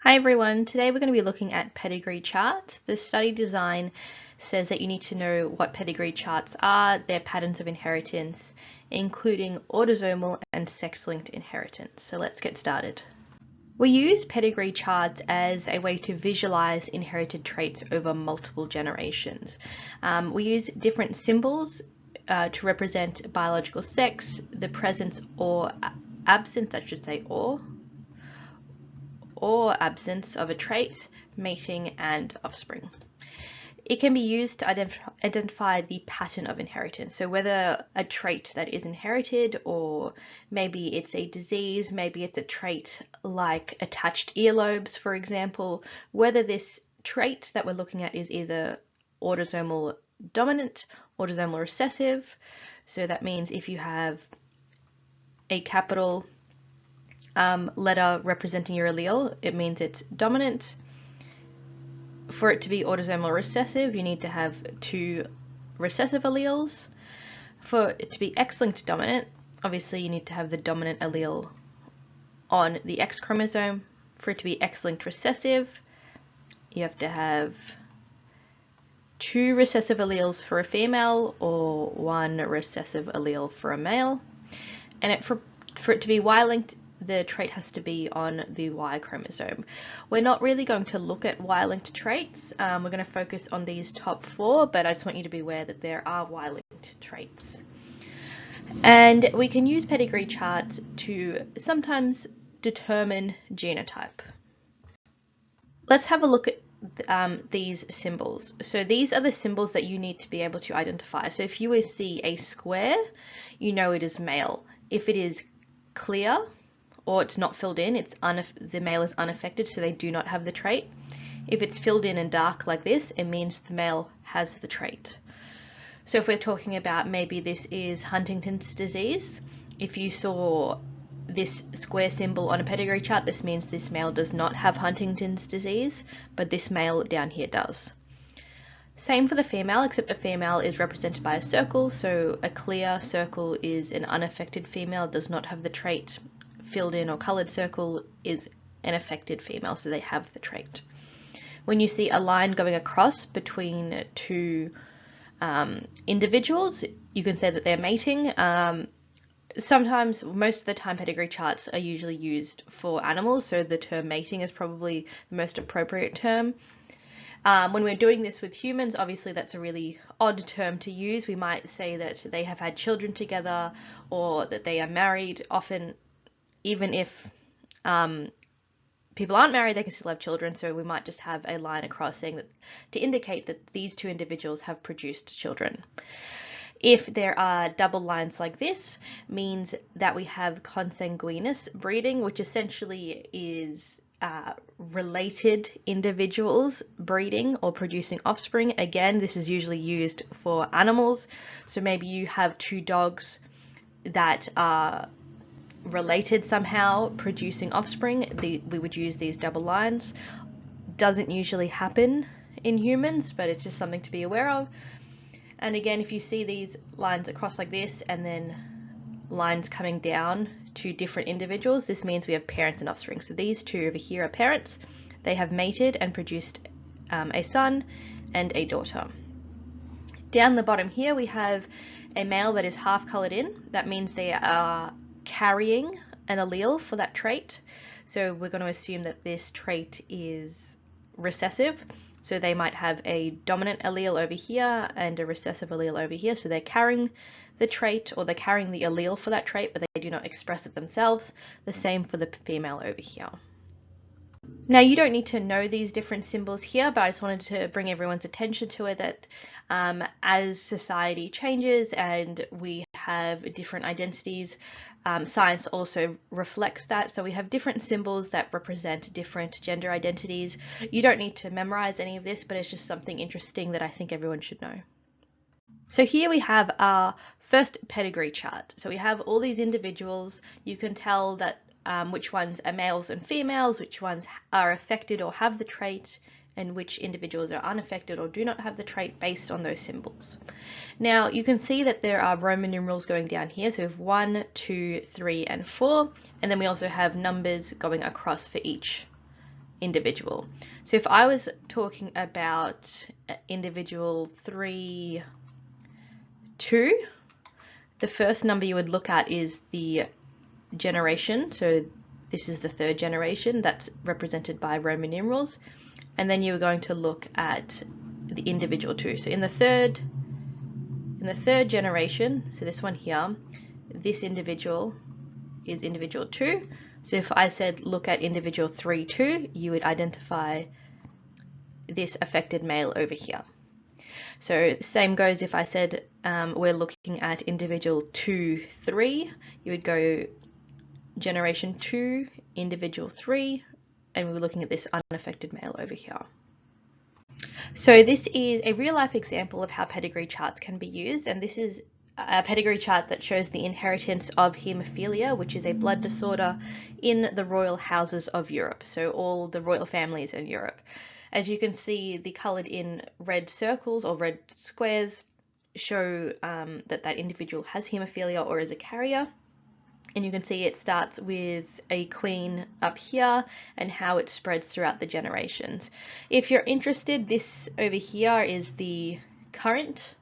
Hi everyone, today we're going to be looking at pedigree charts. The study design says that you need to know what pedigree charts are, their patterns of inheritance, including autosomal and sex-linked inheritance. So let's get started. We use pedigree charts as a way to visualize inherited traits over multiple generations. We use different symbols to represent biological sex, the presence or absence, I should say, or absence of a trait, mating, and offspring. It can be used to identify the pattern of inheritance, so whether a trait that is inherited, or maybe it's a disease, maybe it's a trait like attached earlobes, for example, whether this trait that we're looking at is either autosomal dominant, autosomal recessive. So that means if you have a capital letter representing your allele, it means it's dominant. For it to be autosomal recessive, you need to have two recessive alleles. For it to be X-linked dominant, obviously you need to have the dominant allele on the X chromosome. For it to be X-linked recessive, you have to have two recessive alleles for a female or one recessive allele for a male. And for it to be Y-linked, the trait has to be on the Y chromosome. We're not really going to look at Y-linked traits. We're going to focus on these top four, but I just want you to be aware that there are Y-linked traits. And we can use pedigree charts to sometimes determine genotype. Let's have a look at these symbols. So these are the symbols that you need to be able to identify. So if you see a square, you know it is male. If it is clear, or it's not filled in, the male is unaffected, so they do not have the trait. If it's filled in and dark like this, it means the male has the trait. So if we're talking about maybe this is Huntington's disease, if you saw this square symbol on a pedigree chart, this means this male does not have Huntington's disease, but this male down here does. Same for the female, except the female is represented by a circle, so a clear circle is an unaffected female, does not have the trait. Filled in or colored circle is an affected female, so they have the trait. When you see a line going across between two individuals, you can say that they're mating. Sometimes, most of the time, pedigree charts are usually used for animals, so the term mating is probably the most appropriate term. When we're doing this with humans, obviously that's a really odd term to use. We might say that they have had children together or that they are married. Often, even if people aren't married, they can still have children, so we might just have a line across saying that to indicate that these two individuals have produced children. If there are double lines like this, means that we have consanguineous breeding, which essentially is related individuals breeding or producing offspring. Again, this is usually used for animals, so maybe you have two dogs that are related somehow, producing offspring. We would use these double lines. Doesn't usually happen in humans, but it's just something to be aware of. And again, if you see these lines across like this and then lines coming down to different individuals, this means we have parents and offspring. So these two over here are parents. They have mated and produced a son and a daughter. Down the bottom here we have a male that is half colored in. That means they are carrying an allele for that trait. So we're going to assume that this trait is recessive. So they might have a dominant allele over here and a recessive allele over here. So they're carrying the trait, or they're carrying the allele for that trait, but they do not express it themselves. The same for the female over here. Now, you don't need to know these different symbols here, but I just wanted to bring everyone's attention to it that as society changes and we have different identities, science also reflects that. So we have different symbols that represent different gender identities. You don't need to memorize any of this, but it's just something interesting that I think everyone should know. So here we have our first pedigree chart. So we have all these individuals. You can tell that which ones are males and females, which ones are affected or have the trait, and which individuals are unaffected or do not have the trait based on those symbols. Now you can see that there are Roman numerals going down here, so we have 1, 2, 3, and 4, and then we also have numbers going across for each individual. So if I was talking about individual 3, 2, the first number you would look at is the generation. So this is the 3rd generation, that's represented by Roman numerals. And then you're going to look at the individual 2. So in the third generation, so this one here, this individual is individual 2. So if I said look at individual 3, 2, you would identify this affected male over here. So the same goes if I said we're looking at individual 2, 3, you would go generation 2, individual 3, and we were looking at this unaffected male over here. So this is a real life example of how pedigree charts can be used, and this is a pedigree chart that shows the inheritance of haemophilia, which is a blood disorder in the royal houses of Europe, so all the royal families in Europe. As you can see, the coloured in red circles or red squares show that individual has haemophilia or is a carrier. And you can see it starts with a queen up here and how it spreads throughout the generations. If you're interested, this over here is the current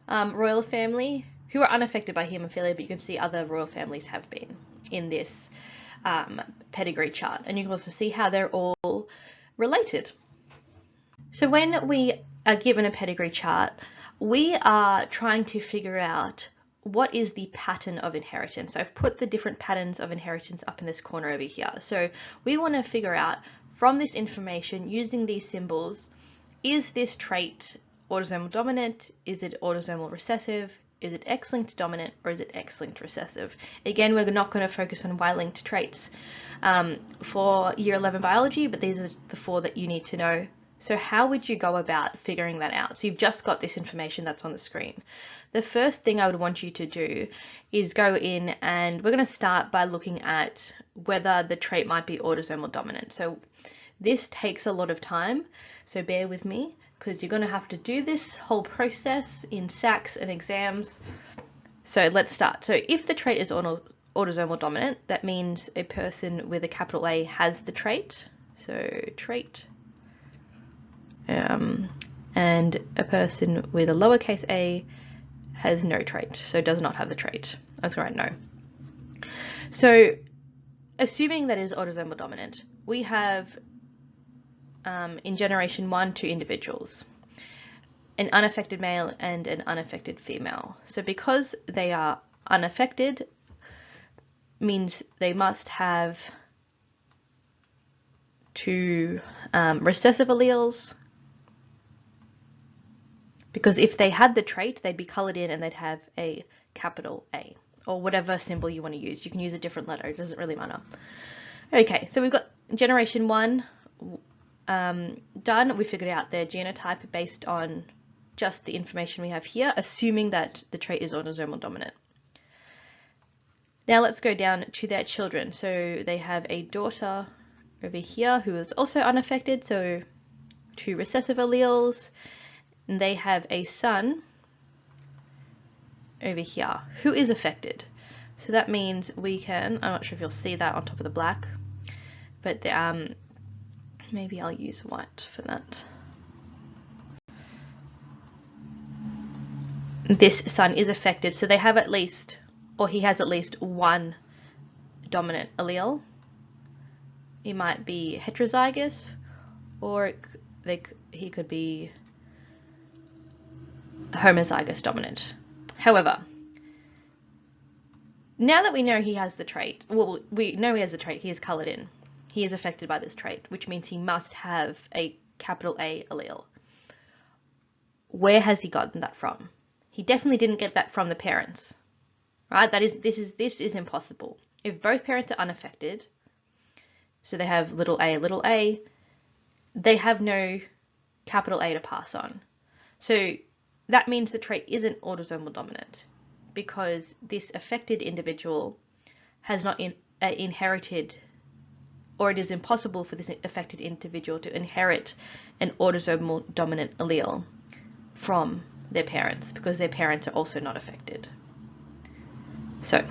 royal family who are unaffected by haemophilia, but you can see other royal families have been in this pedigree chart. And you can also see how they're all related. So when we are given a pedigree chart, we are trying to figure out what is the pattern of inheritance. So I've put the different patterns of inheritance up in this corner over here. So we want to figure out from this information, using these symbols, is this trait autosomal dominant? Is it autosomal recessive? Is it X-linked dominant, or is it X-linked recessive? Again, we're not going to focus on Y-linked traits for year 11 biology, but these are the 4 that you need to know. So how would you go about figuring that out? So you've just got this information that's on the screen. The first thing I would want you to do is go in, and we're going to start by looking at whether the trait might be autosomal dominant. So this takes a lot of time, so bear with me, because you're going to have to do this whole process in SACs and exams. So let's start. So if the trait is autosomal dominant, that means a person with a capital A has the trait. So trait. And a person with a lowercase a has no trait, so does not have the trait. Let's go right, no. So assuming that is autosomal dominant, we have in generation 1 2 individuals, an unaffected male and an unaffected female. So because they are unaffected, means they must have 2 recessive alleles, because if they had the trait, they'd be coloured in and they'd have a capital A, or whatever symbol you want to use. You can use a different letter, it doesn't really matter. Okay, so we've got generation 1 done. We figured out their genotype based on just the information we have here, assuming that the trait is autosomal dominant. Now let's go down to their children. So they have a daughter over here who is also unaffected, so 2 recessive alleles. And they have a son over here who is affected. So that means we can, I'm not sure if you'll see that on top of the black, but maybe I'll use white for that. This son is affected, so they have at least, or he has at least 1 dominant allele. He might be heterozygous, or he could be homozygous dominant. However, now that we know he has the trait, well, we know he has the trait, he is coloured in. He is affected by this trait, which means he must have a capital A allele. Where has he gotten that from? He definitely didn't get that from the parents, right? This is impossible. If both parents are unaffected, so they have little a, they have no capital A to pass on. So that means the trait isn't autosomal dominant, because this affected individual has not inherited, or it is impossible for this affected individual to inherit an autosomal dominant allele from their parents, because their parents are also not affected. So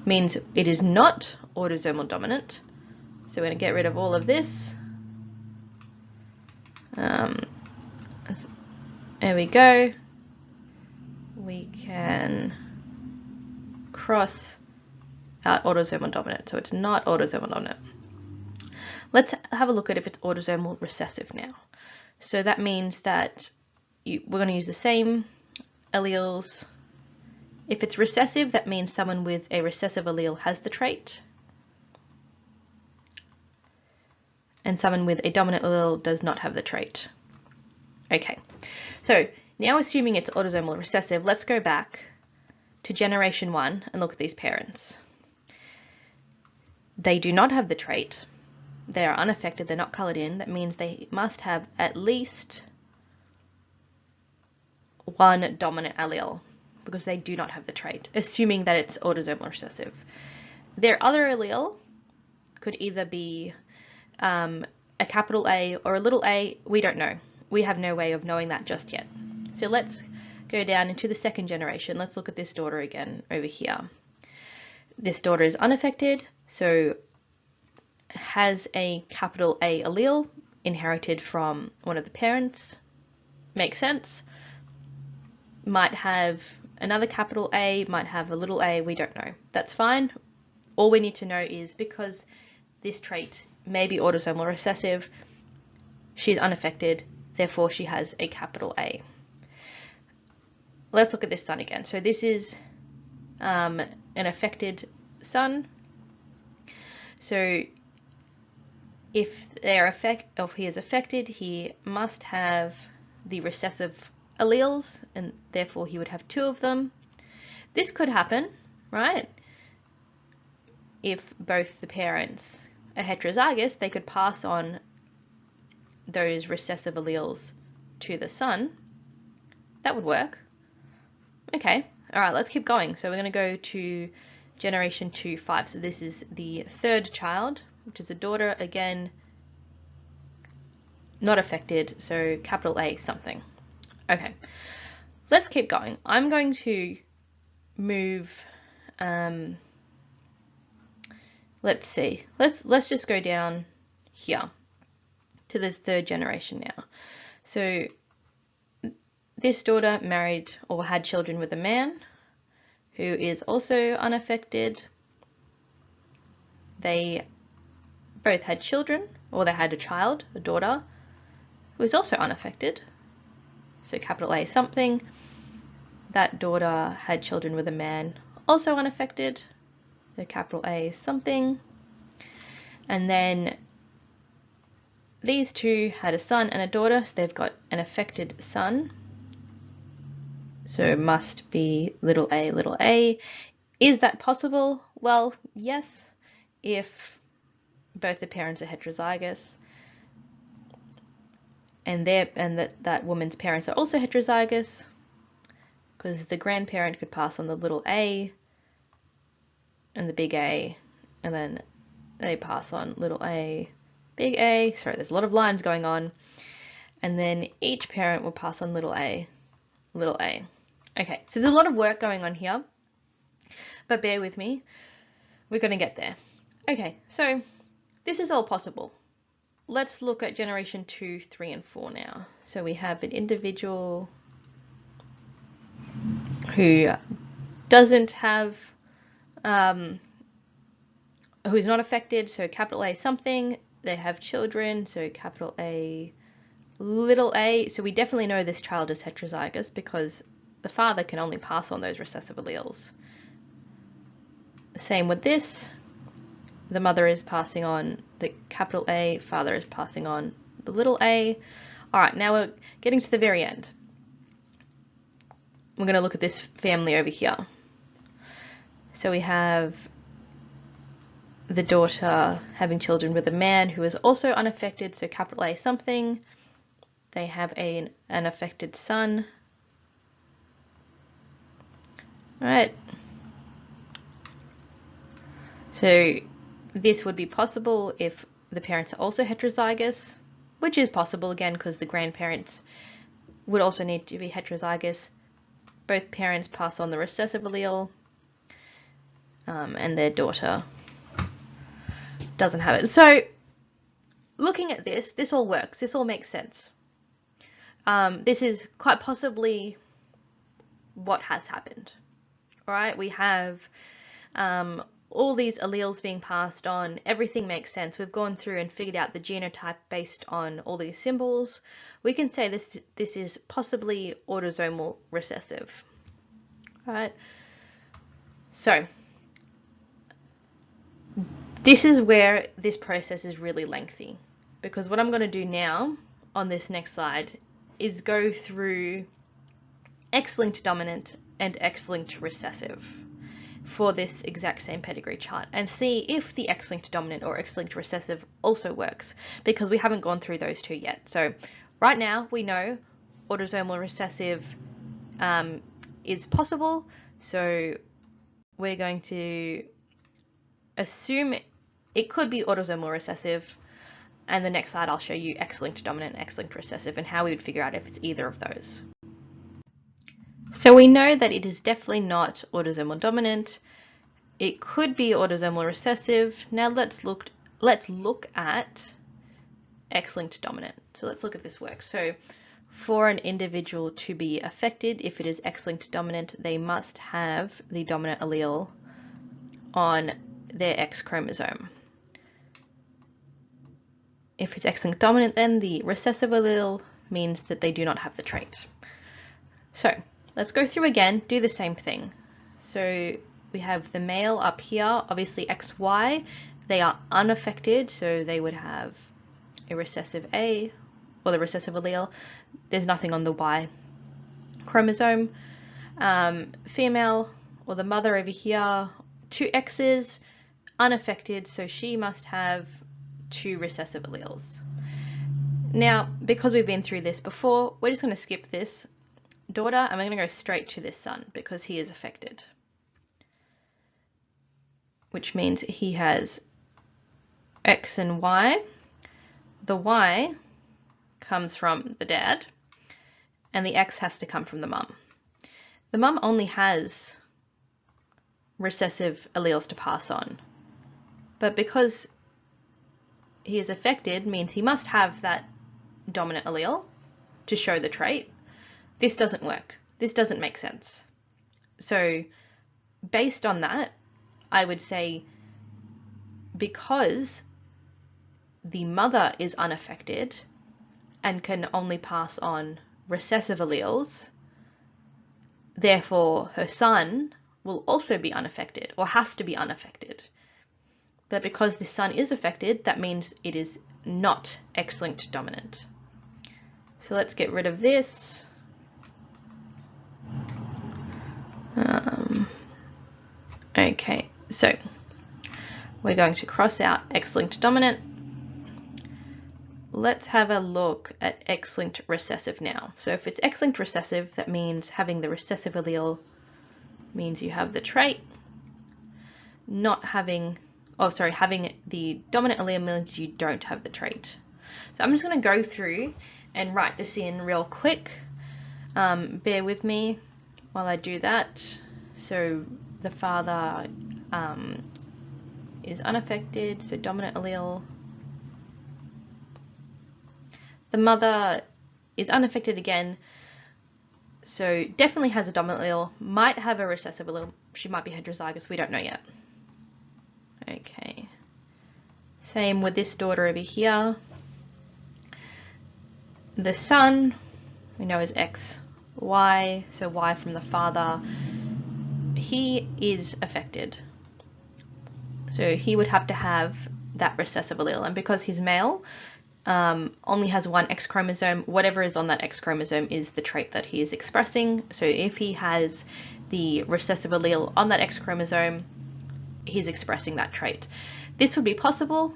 means it is not autosomal dominant. So we're going to get rid of all of this, There we go. We can cross out autosomal dominant, so it's not autosomal dominant. Let's have a look at if it's autosomal recessive now. So that means that we're going to use the same alleles. If it's recessive, that means someone with a recessive allele has the trait, and someone with a dominant allele does not have the trait. Okay, so now assuming it's autosomal recessive, let's go back to generation 1 and look at these parents. They do not have the trait. They are unaffected, they're not colored in. That means they must have at least one dominant allele because they do not have the trait, assuming that it's autosomal recessive. Their other allele could either be a capital A or a little a. We don't know. We have no way of knowing that just yet. So let's go down into the second generation. Let's look at this daughter again over here. This daughter is unaffected, so has a capital A allele inherited from one of the parents. Makes sense. Might have another capital A, might have a little a, we don't know. That's fine. All we need to know is because this trait may be autosomal recessive, she's unaffected, therefore she has a capital A. Let's look at this son again. So this is an affected son. So if he is affected, he must have the recessive alleles, and therefore he would have 2 of them. This could happen, right? If both the parents are heterozygous, they could pass on those recessive alleles to the son. That would work. Okay, all right, let's keep going. So we're going to go to generation 2, 5. So this is the third child, which is a daughter, again, not affected, so capital A something. Okay, let's keep going. I'm going to move, let's see, let's just go down here to the third generation now. So this daughter married or had children with a man who is also unaffected. They both had children, or they had a child, a daughter, who is also unaffected. So capital A something. That daughter had children with a man, also unaffected. So capital A something. And then these two had a son and a daughter, so they've got an affected son. So it must be little a, little a. Is that possible? Well, yes, if both the parents are heterozygous and that woman's parents are also heterozygous, because the grandparent could pass on the little a and the big A, and then they pass on little a, big A. Sorry, there's a lot of lines going on. And then each parent will pass on little a, little a. Okay, so there's a lot of work going on here, but bear with me. We're going to get there. Okay, so this is all possible. Let's look at generation 2, 3, and 4 now. So we have an individual who doesn't have, who's not affected, so capital A something. They have children, so capital A, little a. So we definitely know this child is heterozygous because the father can only pass on those recessive alleles. Same with this. The mother is passing on the capital A, father is passing on the little a. All right, now we're getting to the very end. We're going to look at this family over here. So we have the daughter having children with a man who is also unaffected, so capital A something. They have an affected son. All right. So this would be possible if the parents are also heterozygous, which is possible again because the grandparents would also need to be heterozygous. Both parents pass on the recessive allele, and their daughter doesn't have it. So looking at this all works. This all makes sense. this is quite possibly what has happened. All right, we have all these alleles being passed on. Everything makes sense. We've gone through and figured out the genotype based on all these symbols. We can say this is possibly autosomal recessive. All right. So this is where this process is really lengthy, because what I'm going to do now on this next slide is go through X-linked dominant and X-linked recessive for this exact same pedigree chart and see if the X-linked dominant or X-linked recessive also works, because we haven't gone through those two yet. So right now we know autosomal recessive is possible, so we're going to assume it could be autosomal recessive, and the next slide I'll show you X-linked dominant and X-linked recessive and how we would figure out if it's either of those. So we know that it is definitely not autosomal dominant. It could be autosomal recessive. Now let's look at X-linked dominant. So let's look if this works. So for an individual to be affected, if it is X-linked dominant, they must have the dominant allele on their X chromosome. If it's X-linked dominant, then the recessive allele means that they do not have the trait. So let's go through again, do the same thing. So we have the male up here, obviously XY, they are unaffected, so they would have a recessive A, or the recessive allele. There's nothing on the Y chromosome. Female, or the mother over here, 2 X's, unaffected, so she must have 2 recessive alleles. Now, because we've been through this before, we're just going to skip this daughter and we're going to go straight to this son because he is affected, which means he has X and Y. The Y comes from the dad and the X has to come from the mum. The mum only has recessive alleles to pass on, but because he is affected means he must have that dominant allele to show the trait. This doesn't work. This doesn't make sense. So based on that, I would say because the mother is unaffected and can only pass on recessive alleles, therefore her son will also be unaffected or has to be unaffected. But because this son is affected, that means it is not X-linked dominant. So let's get rid of this. Okay, so we're going to cross out X-linked dominant. Let's have a look at X-linked recessive now. So if it's X-linked recessive, that means having the recessive allele means you have the trait. Not having, having the dominant allele means you don't have the trait. So I'm just going to go through and write this in real quick. Bear with me while I do that. So the father is unaffected, so dominant allele. The mother is unaffected again, so definitely has a dominant allele, might have a recessive allele. She might be heterozygous, we don't know yet. Okay. Same with this daughter over here. The son, we know is XY, so Y from the father. He is affected. So he would have to have that recessive allele, and because he's male, only has one X chromosome, whatever is on that X chromosome is the trait that he is expressing. So if he has the recessive allele on that X chromosome, he's expressing that trait. This would be possible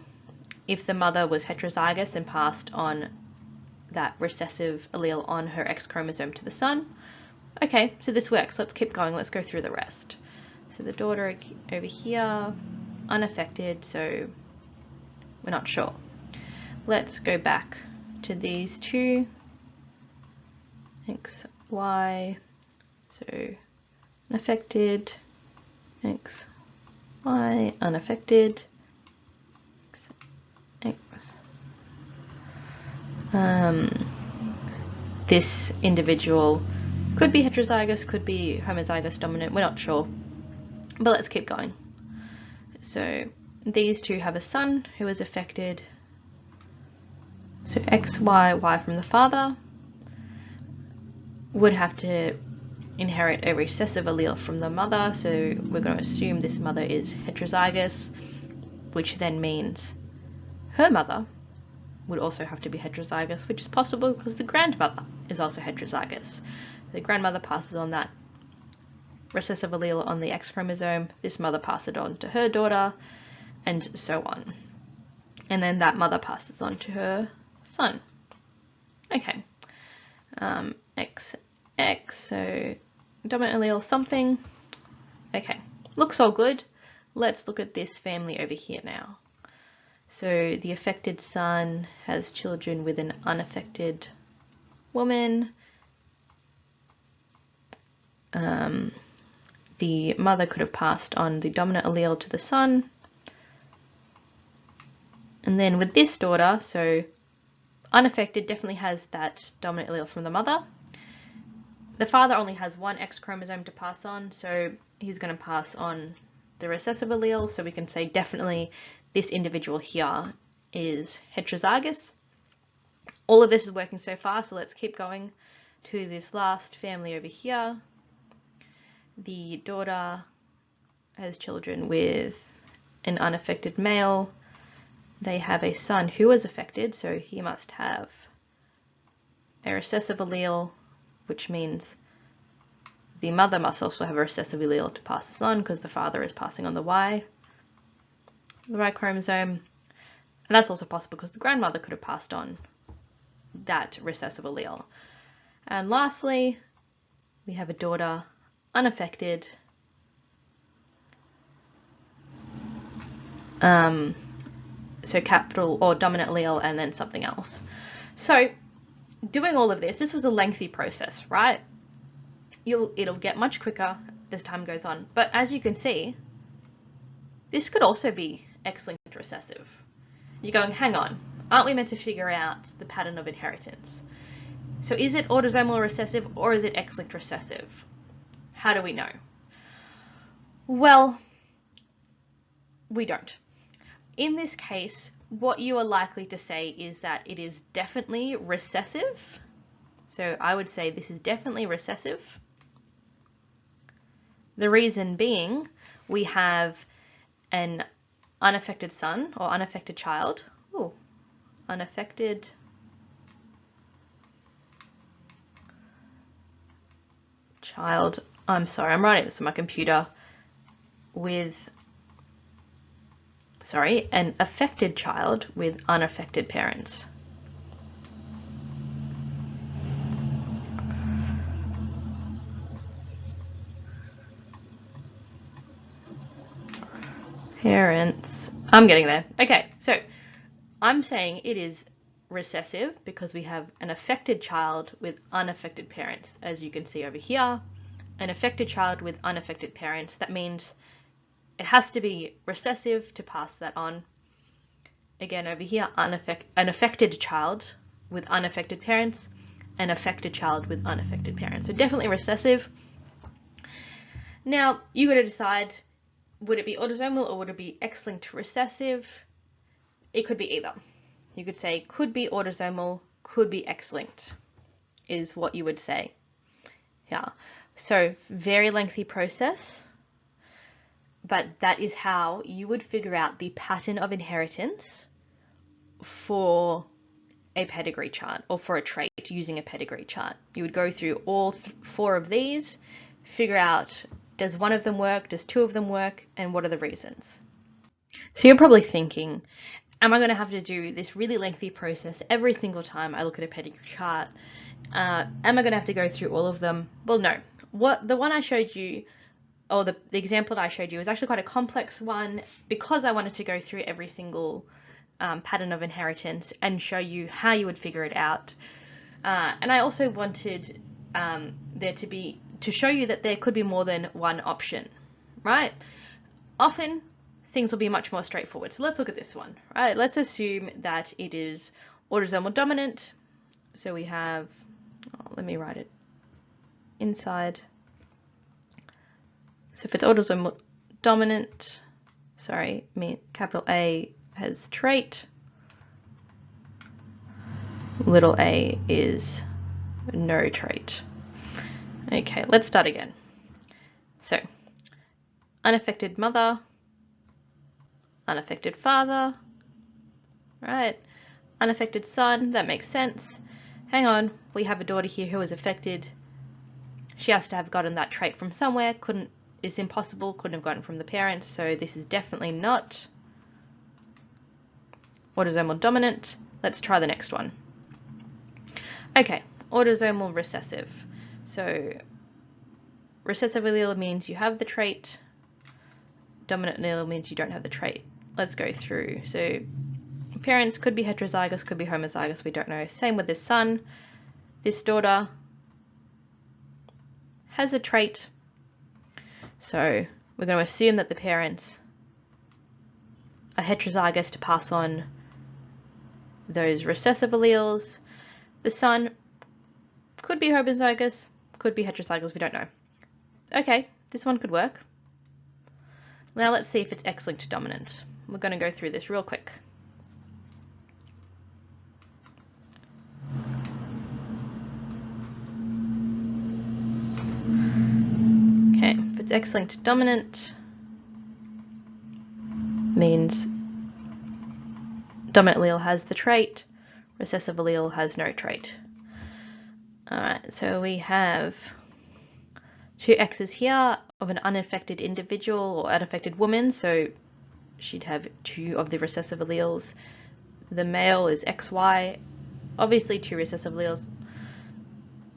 if the mother was heterozygous and passed on that recessive allele on her X chromosome to the son. Okay, so this works. Let's keep going. Let's go through the rest. So the daughter over here, unaffected, so we're not sure. Let's go back to these two, X, Y, so unaffected, X, Y, unaffected, X, this individual could be heterozygous, could be homozygous dominant, we're not sure. But let's keep going. So these two have a son who is affected. So X, Y, Y from the father would have to inherit a recessive allele from the mother. So we're going to assume this mother is heterozygous, which then means her mother would also have to be heterozygous, which is possible because the grandmother is also heterozygous. The grandmother passes on that recessive allele on the X chromosome, this mother passes it on to her daughter, and so on. And then that mother passes on to her son. Okay. X, so dominant allele something. Okay, looks all good. Let's look at this family over here now. So the affected son has children with an unaffected woman. The mother could have passed on the dominant allele to the son. And then with this daughter, so unaffected definitely has that dominant allele from the mother. The father only has one X chromosome to pass on, so he's going to pass on the recessive allele. So we can say definitely this individual here is heterozygous. All of this is working so far, so let's keep going to this last family over here. The daughter has children with an unaffected male. They have a son who is affected, so he must have a recessive allele, which means the mother must also have a recessive allele to pass this on because the father is passing on the Y chromosome. And that's also possible because the grandmother could have passed on that recessive allele. And lastly, we have a daughter unaffected. So capital or dominant allele and then something else. So doing all of this was a lengthy process, right? It'll get much quicker as time goes on. But as you can see, this could also be X-linked recessive. You're going, hang on, aren't we meant to figure out the pattern of inheritance? So is it autosomal recessive or is it X-linked recessive? How do we know? Well, we don't. In this case, what you are likely to say is that it is definitely recessive. So I would say this is definitely recessive. The reason being, we have an unaffected son or unaffected child. Ooh, unaffected child. I'm sorry, I'm writing this on my computer with, sorry, an affected child with unaffected parents. Parents, I'm getting there. Okay, so I'm saying it is recessive because we have an affected child with unaffected parents. As you can see over here, an affected child with unaffected parents. That means it has to be recessive to pass that on. Again, over here, an affected child with unaffected parents, an affected child with unaffected parents. So definitely recessive. Now, you got to decide, would it be autosomal or would it be X-linked recessive? It could be either. You could say could be autosomal, could be X-linked, is what you would say. Yeah. So very lengthy process, but that is how you would figure out the pattern of inheritance for a pedigree chart or for a trait using a pedigree chart. You would go through all four of these, figure out, does one of them work, does two of them work, and what are the reasons? So you're probably thinking, am I going to have to do this really lengthy process every single time I look at a pedigree chart? Am I going to have to go through all of them? Well, no. The one I showed you, or the example that I showed you, is actually quite a complex one because I wanted to go through every single pattern of inheritance and show you how you would figure it out. And I also wanted there to show you that there could be more than one option, right? Often things will be much more straightforward. So let's look at this one, right? Let's assume that it is autosomal dominant. So we have, let me write it inside. So if it's autosomal dominant, sorry, capital A has trait, little a is no trait. Okay, let's start again. So, unaffected mother, unaffected father, right? Unaffected son, that makes sense. Hang on, we have a daughter here who is affected. She has to have gotten that trait from somewhere. It's impossible, couldn't have gotten from the parents, so this is definitely not autosomal dominant. Let's try the next one. Okay, autosomal recessive. So recessive allele means you have the trait. Dominant allele means you don't have the trait. Let's go through. So parents could be heterozygous, could be homozygous, we don't know. Same with this son. This daughter has a trait. So we're going to assume that the parents are heterozygous to pass on those recessive alleles. The son could be homozygous, could be heterozygous, we don't know. Okay, this one could work. Now let's see if it's X-linked dominant. We're going to go through this real quick. Okay, if it's X-linked dominant, means dominant allele has the trait, recessive allele has no trait. Alright, so we have two X's here of an unaffected individual or unaffected woman, so she'd have two of the recessive alleles. The male is XY, obviously two recessive alleles.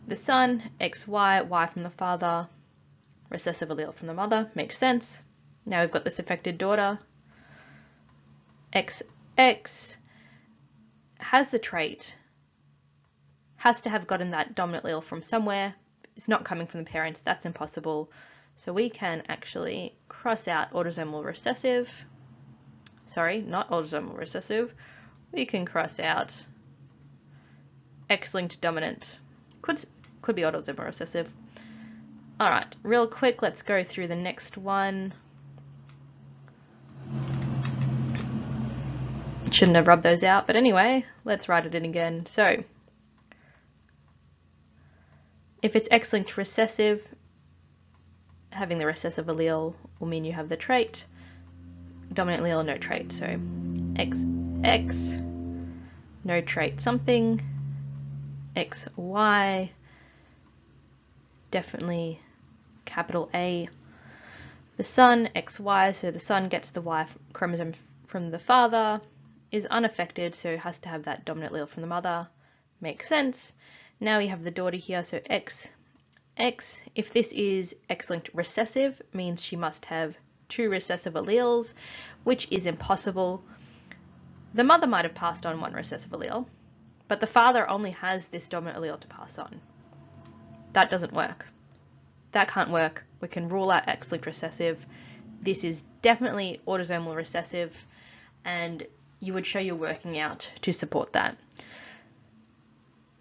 The son, XY, Y from the father, recessive allele from the mother, makes sense. Now we've got this affected daughter, XX, has the trait, has to have gotten that dominant allele from somewhere. It's not coming from the parents, that's impossible. So we can actually cross out autosomal recessive. Sorry, not autosomal recessive. We can cross out X-linked dominant. Could be autosomal recessive. All right, real quick, let's go through the next one. Shouldn't have rubbed those out, but anyway, let's write it in again. So, if it's X-linked recessive, having the recessive allele will mean you have the trait. Dominant allele, no trait. So, XX, no trait something. XY, definitely capital A. The son, XY, so the son gets the Y chromosome from the father, is unaffected, so has to have that dominant allele from the mother. Makes sense. Now we have the daughter here, so XX. If this is X-linked recessive, means she must have two recessive alleles, which is impossible. The mother might have passed on one recessive allele, but the father only has this dominant allele to pass on. That doesn't work. That can't work. We can rule out X-linked recessive. This is definitely autosomal recessive, and you would show your working out to support that.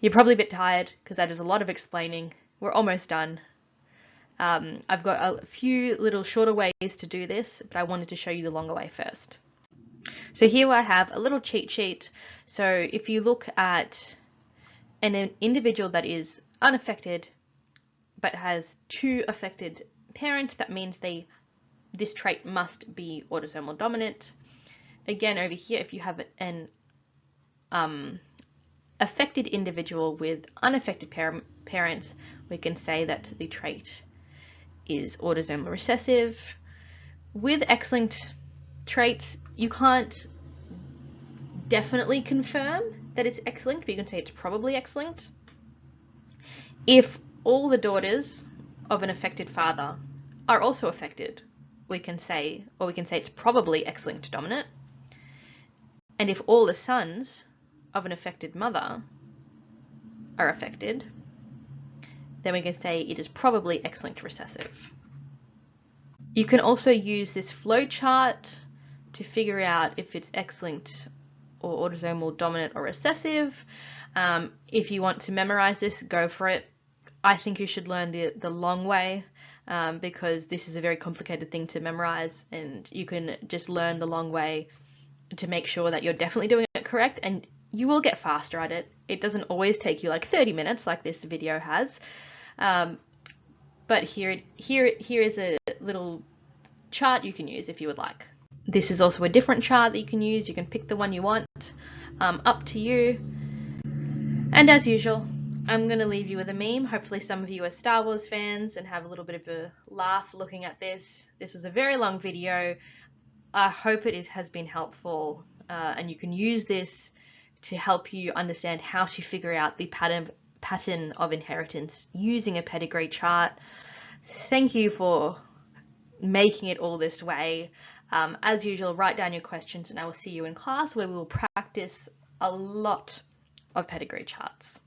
You're probably a bit tired because that is a lot of explaining. We're almost done. I've got a few little shorter ways to do this, but I wanted to show you the longer way first. So here I have a little cheat sheet. So if you look at an individual that is unaffected but has two affected parents, that means this trait must be autosomal dominant. Again, over here, if you have an affected individual with unaffected parents, we can say that the trait is autosomal recessive. With X-linked traits, you can't definitely confirm that it's X-linked, but you can say it's probably X-linked. If all the daughters of an affected father are also affected, we can say it's probably X-linked dominant. And if all the sons of an affected mother are affected, then we can say it is probably X-linked recessive. You can also use this flow chart to figure out if it's X-linked or autosomal dominant or recessive. If you want to memorize this, go for it. I think you should learn the long way, because this is a very complicated thing to memorize, and you can just learn the long way to make sure that you're definitely doing it correct, and you will get faster at it. It doesn't always take you like 30 minutes like this video has, but here is a little chart you can use if you would like. This is also a different chart that you can use. You can pick the one you want, up to you. And as usual, I'm going to leave you with a meme. Hopefully some of you are Star Wars fans and have a little bit of a laugh looking at this. This was a very long video. I hope it has been helpful, and you can use this to help you understand how to figure out the pattern of inheritance using a pedigree chart. Thank you for making it all this way. As usual, write down your questions and I will see you in class, where we will practice a lot of pedigree charts.